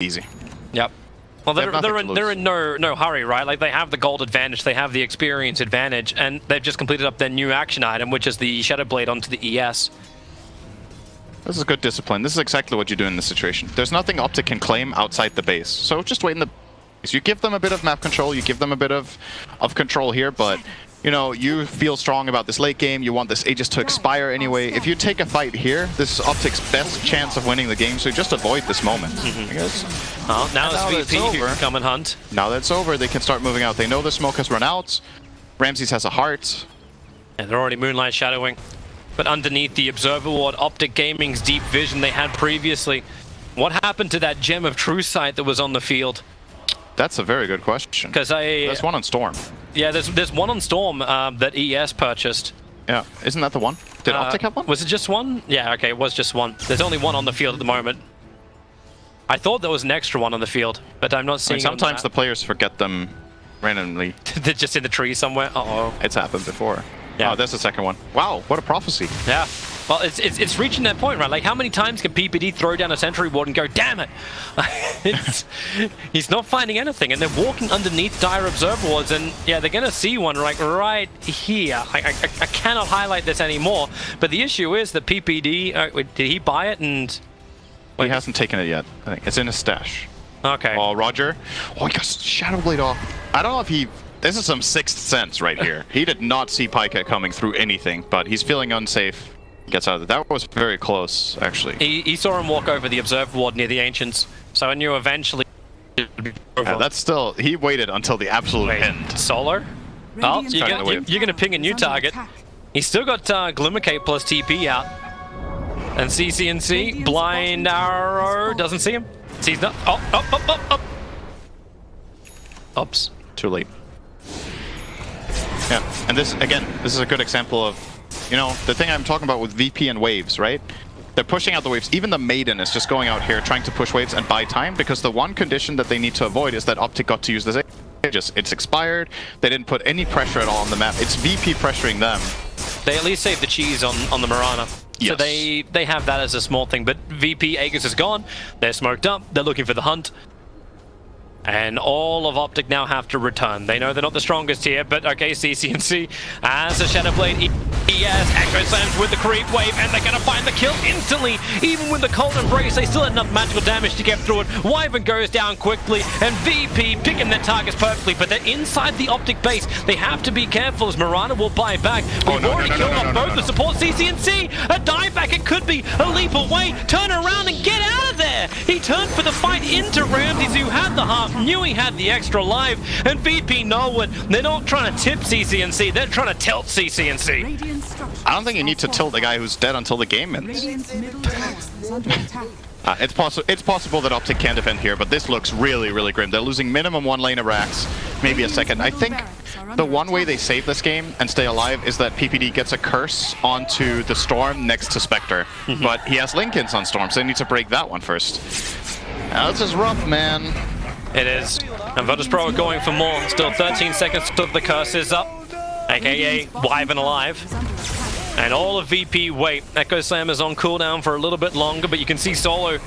easy. Yep. Well, they're in no hurry, right? Like, they have the gold advantage, they have the experience advantage, and they've just completed up their new action item, which is the Shadow Blade onto the ES. This is good discipline. This is exactly what you do in this situation. There's nothing OpTic can claim outside the base, so just wait in the base. You give them a bit of map control, you give them a bit of control here, but you know, you feel strong about this late game, you want this Aegis to expire anyway. If you take a fight here, this is OpTic's best chance of winning the game, so just avoid this moment, I guess. Oh, now it's VP who can come and hunt. Now that it's over, they can start moving out. They know the smoke has run out. Ramses has a heart. And they're already Moonlight shadowing. But underneath the Observer Ward, OpTic Gaming's deep vision they had previously. What happened to that Gem of True Sight that was on the field? That's a very good question. Because there's one on Storm. Yeah, there's one on Storm that ES purchased. Yeah, isn't that the one? Did OpTic have one? Was it just one? Yeah, okay, it was just one. There's only one on the field at the moment. I thought there was an extra one on the field, but I'm not seeing. Sometimes the players forget them randomly. They're just in the tree somewhere. Uh-oh. It's happened before. Yeah. Oh, there's the second one. Wow, what a prophecy. Yeah. Well, it's reaching that point, right? Like, how many times can PPD throw down a sentry ward and go, damn it? He's not finding anything, and they're walking underneath dire observer wards, and yeah, they're gonna see one like right here. I cannot highlight this anymore, but the issue is that PPD, did he buy it? And he hasn't taken it yet. I think it's in his stash. Okay. Oh, Roger. Oh, he got Shadow Blade off. I don't know if he. This is some sixth sense right here. He did not see Pika coming through anything, but he's feeling unsafe. Gets out of it. That was very close, actually. He saw him walk over the observer ward near the Ancients, so I knew eventually. Yeah, that's still. He waited until the absolute end. Solo? Oh, you're gonna ping a new target. He's still got Glimmercape plus TP out. And CCNC, blind arrow, doesn't see him. Sees not. Oh. Oops. Too late. Yeah, and this, again, this is a good example of, you know, the thing I'm talking about with VP and waves, right? They're pushing out the waves. Even the Maiden is just going out here trying to push waves and buy time, because the one condition that they need to avoid is that OpTic got to use this. It's expired. They didn't put any pressure at all on the map. It's VP pressuring them. They at least saved the cheese on the Mirana. Yes. So they have that as a small thing, but VP Aegis is gone. They're smoked up. They're looking for the hunt. And all of OpTic now have to return. They know they're not the strongest here, but okay, CCNC as a Shadow Blade. ES Echo Slams with the creep wave, and they're gonna find the kill instantly. Even with the Cold Embrace, they still had enough magical damage to get through it. Wyvern goes down quickly, and VP picking their targets perfectly, but they're inside the OpTic base. They have to be careful as Mirana will buy back. We've already killed off both the support. CCNC, a dive back, it could be a leap away. Turn around and get out of there. He turned for the fight into Ramses, who had the heart, knew he had the extra life, and VP know it. They're not trying to tip CCNC, they're trying to tilt CCNC. I don't think you need to tilt the guy who's dead until the game ends. It's possible that OpTic can defend here, but this looks really, really grim. They're losing minimum one lane of racks, maybe a second. I think the one way they save this game and stay alive is that PPD gets a curse onto the Storm next to Spectre. But he has Lincolns on Storm, so they need to break that one first. Now, this is rough, man. It is. And Virtus.pro are going for more. Still 13 seconds till the curse is up. AKA Wyvern alive. And all of VP wait. Echo Slam is on cooldown for a little bit longer, but you can see Solo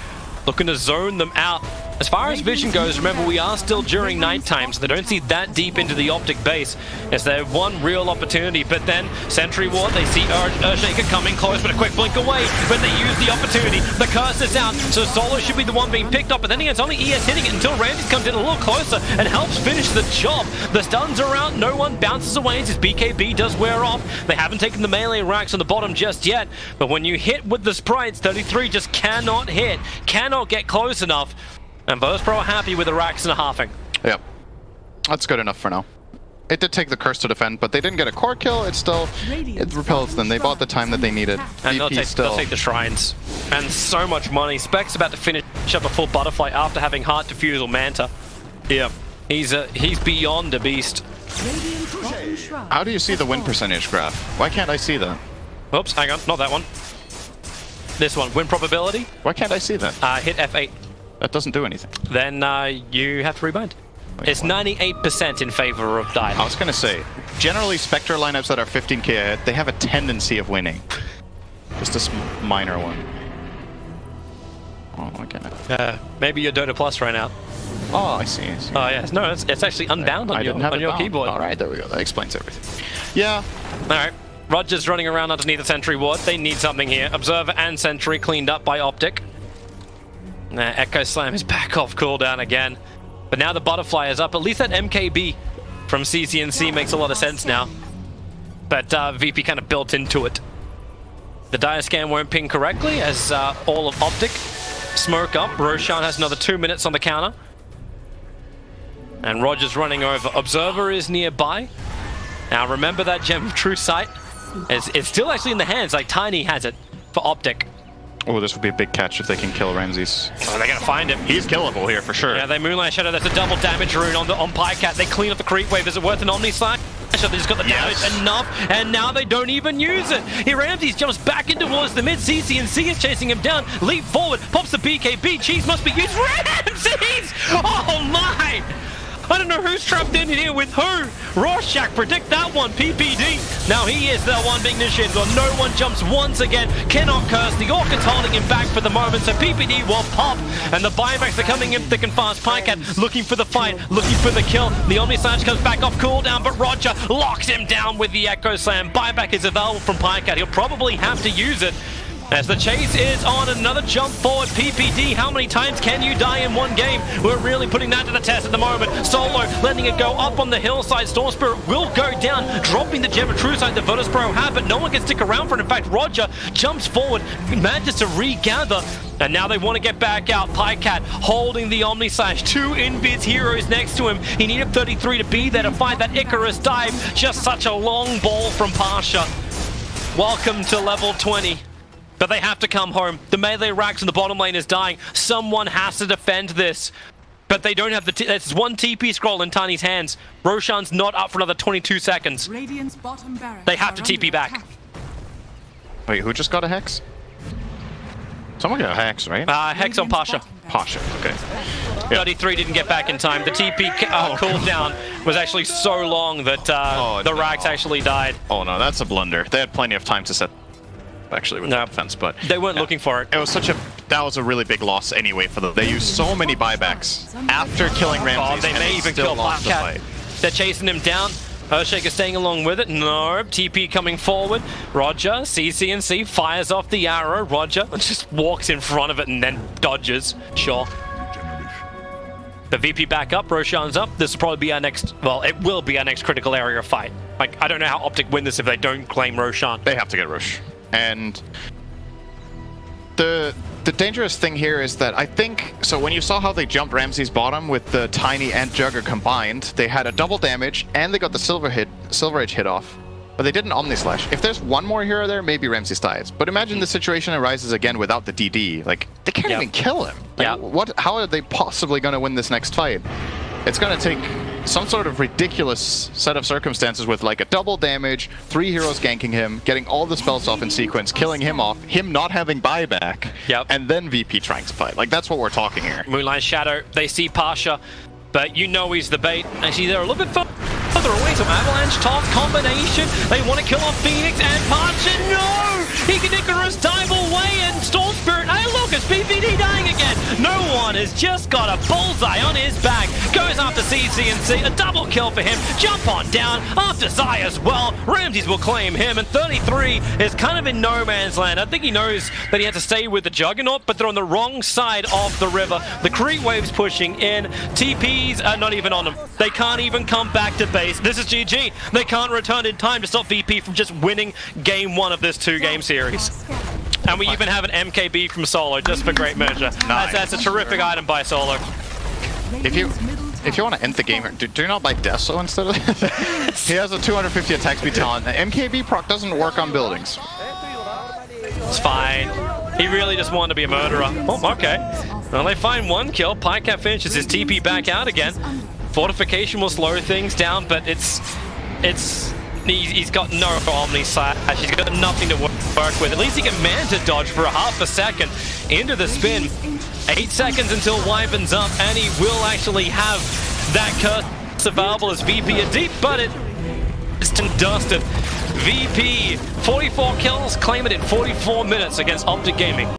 looking to zone them out. As far as vision goes, remember, we are still during nighttime, so they don't see that deep into the OpTic base. It's their one real opportunity, but then Sentry Ward, they see Earthshaker coming close, but a quick blink away, but they use the opportunity. The curse is out, so Solo should be the one being picked up, but then it's only ES hitting it until Ramses comes in a little closer and helps finish the job. The stuns are out, no one bounces away as his BKB does wear off. They haven't taken the melee racks on the bottom just yet, but when you hit with the sprites, 33 just cannot hit, cannot get close enough. And Virtus.pro are happy with the racks and a halving. Yep. That's good enough for now. It did take the curse to defend, but they didn't get a core kill. It repels them. They bought the time that they needed. And they'll take the shrines. And so much money. Spec's about to finish up a full butterfly after having Heart Diffusal Manta. Yep. He's beyond a beast. How do you see the win percentage graph? Why can't I see that? Oops, hang on. Not that one. This one. Win probability. Why can't I see that? Hit F8. That doesn't do anything. Then you have to rebind. It's 98% in favor of Dire. I was going to say, generally Spectre lineups that are 15k ahead, they have a tendency of winning. Just a minor one. Oh, okay. Maybe your Dota Plus ran out. Oh, I see. Oh, yes. No, it's actually unbound on your keyboard. All right, there we go. That explains everything. Yeah. All right. Roger's running around underneath the sentry ward. They need something here. Observer and sentry cleaned up by OpTic. Echo Slam is back off cooldown again. But now the butterfly is up. At least that MKB from CCNC makes a lot of sense now. But VP kind of built into it. The dire scan won't ping correctly as all of OpTic smoke up. Roshan has another 2 minutes on the counter. And Roger's running over. Observer is nearby. Now remember that gem of true sight. It's still actually in the hands, like Tiny has it for OpTic. Oh, this would be a big catch if they can kill Ramses. Oh, they're gonna find him. He's killable here for sure. Yeah, they Moonlight Shadow. That's a double damage rune on Pycat. They clean up the creep wave. Is it worth an Omni Slash? They just got the damage enough, and now they don't even use it. Here Ramses jumps back in towards the mid. CCNC is chasing him down. Leap forward, pops the BKB. Cheese must be used. Ramses! Oh my! I don't know who's trapped in here with who. Rorschach, predict that one. PPD. Now he is the one being initiated. No one jumps once again. Cannot curse. The Orc is holding him back for the moment. So PPD will pop. And the buybacks are coming in thick and fast. Pycat looking for the fight. Looking for the kill. The Omni Slash comes back off cooldown. But Roger locks him down with the Echo Slam. Buyback is available from Pycat. He'll probably have to use it. As the chase is on, another jump forward. PPD, how many times can you die in one game? We're really putting that to the test at the moment. Solo letting it go up on the hillside. Storm Spirit will go down, dropping the gem of true sight. The Virtus Pro have, but no one can stick around for it. In fact, Roger jumps forward, manages to regather, and now they want to get back out. Pycat holding the Omni Slash. 2 invis heroes next to him. He needed 33 to be there to fight that Icarus dive. Just such a long ball from Pasha. Welcome to level 20. But they have to come home. The melee racks in the bottom lane is dying. Someone has to defend this. But they don't have the... There's one TP scroll in Tiny's hands. Roshan's not up for another 22 seconds. Radiant's bottom barracks they have to TP back. attack. Wait, who just got a Hex? Someone got a Hex, right? Hex on Pasha. Pasha, okay. 33 didn't get back in time. The TP cooldown was actually so long that the racks actually died. Oh no, that's a blunder. They had plenty of time to set... actually with the defense, but they weren't looking for it. It was that was a really big loss anyway for them. They used so many buybacks after killing Ramses. They may even kill Pycat. They're chasing him down. Earthshaker staying along with it. No, TP coming forward. Roger, CCNC fires off the arrow. Roger just walks in front of it and then dodges. Sure. The VP back up, Roshan's up. This will probably be our next, well, it will be our next critical area fight. Like, I don't know how OpTic win this if they don't claim Roshan. They have to get Rosh. And the dangerous thing here is that I think, so when you saw how they jumped Ramses bottom with the Tiny and Jugger combined, they had a double damage and they got the Silver Edge hit off, but they didn't Omni Slash. If there's one more hero there, maybe Ramses dies. But imagine the situation arises again without the DD. Like, they can't even kill him. Like, how are they possibly going to win this next fight? It's going to take some sort of ridiculous set of circumstances with like a double damage, 3 heroes ganking him, getting all the spells off in sequence, killing him off, him not having buyback, and then VP trying to fight. Like, that's what we're talking here. Moonlight Shadow, they see Pasha, but you know he's the bait. Actually, they're a little bit further away, so Avalanche toss combination. They want to kill off Phoenix and Pasha. No! He can Icarus dive away and Storm Spirit. Hey, look, it's PPD dying again. No one has just got a bullseye on his back. Goes after CCNC, a double kill for him. Jump on down after Zai as well. Ramses will claim him, and 33 is kind of in no man's land. I think he knows that he has to stay with the Juggernaut, but they're on the wrong side of the river. The creep wave's pushing in. TPs are not even on them. They can't even come back to base. This is GG. They can't return in time to stop VP from just winning game 1 of this 2-game series. And we even have an MKB from Solo, just for great measure. Nice. That's a terrific item by Solo. If you want to end the game, do not buy Deso instead of this. He has a 250 attack speed talent. The MKB proc doesn't work on buildings. It's fine. He really just wanted to be a murderer. Oh, okay. Well, they find 1 kill. Pycat finishes his TP back out again. Fortification will slow things down, but he's got no Omni Slash. He's got nothing to work with. At least he can man to dodge for a half a second into the spin. 8 seconds until Wyvern's up, and he will actually have that curse available as VP a deep, but it's dusted. VP, 44 kills, claim it in 44 minutes against OpTic Gaming.